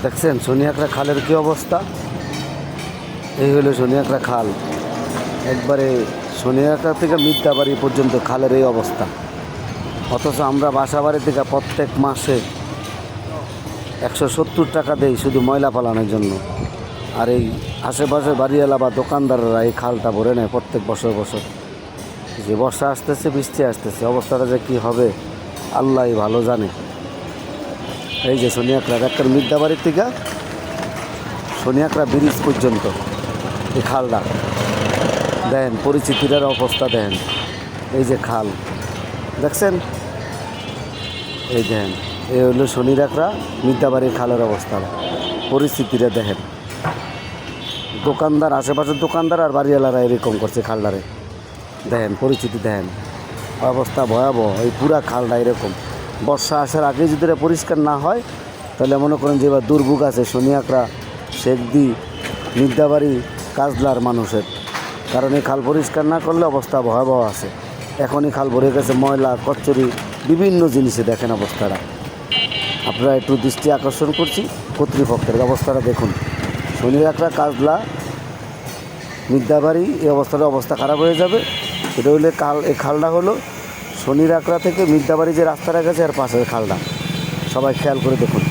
দেখছেন শনিয়াকড়া খালের কী অবস্থা। এই হলো শনিয়াকড়া খাল, একবারে শনিয়াকড়া থেকে মিথ্যাবাড়ি পর্যন্ত খালের এই অবস্থা। অথচ আমরা বাসাবাড়ি থেকে প্রত্যেক মাসে 170 টাকা দেই শুধু ময়লা পালানোর জন্য। আর এই আশেপাশে বাড়িওয়ালা বা দোকানদাররা এই খালটা ভরে নেয় প্রত্যেক বছর বছর। যে বর্ষা আসতেছে, বৃষ্টি আসতেছে, অবস্থাটা যে কী হবে আল্লাহই ভালো জানে। এই যে শনিয়াকড়া একটা মিথ্যাবাড়ির থেকে শনিয়াকড়া ব্রিজ পর্যন্ত এই খালটা দেখেন, পরিচিতির অবস্থা দেখেন। এই যে খাল দেখছেন, এই দেখেন, এই হলো শনিয়াকড়া মিথ্যাবাড়ির খালের অবস্থা। পরিস্থিতিটা দেখেন, দোকানদার, আশেপাশের দোকানদার আর বাড়িওয়ালারা এরকম করছে খালটারে। দেখেন পরিস্থিতি, দেখেন অবস্থা ভয়াবহ। এই পুরা খালটা এরকম। বর্ষা আসার আগে যদি এটা পরিষ্কার না হয় তাহলে মনে করেন যে এবার দুর্ভোগ আছে শনিয়াকড়া, শেখদি, মিথ্যাবাড়ি, কাজলার মানুষের। কারণ এই খাল পরিষ্কার না করলে অবস্থা ভয়াবহ আছে। এখনই খাল ভরে গেছে ময়লা, কচ্চরি, বিভিন্ন জিনিসে। দেখেন অবস্থাটা, আপনারা একটু দৃষ্টি আকর্ষণ করছি কর্তৃপক্ষের। অবস্থাটা দেখুন, শনিয়াকড়া, কাজলা, মিথ্যাবাড়ি, এই অবস্থা খারাপ হয়ে যাবে। এটা হলে এই খালটা হলো শনিয়াকড়া থেকে মিথ্যাবাড়ি যে রাস্তাটা গেছে এর পাশের খালটা। সবাই খেয়াল করে দেখুন।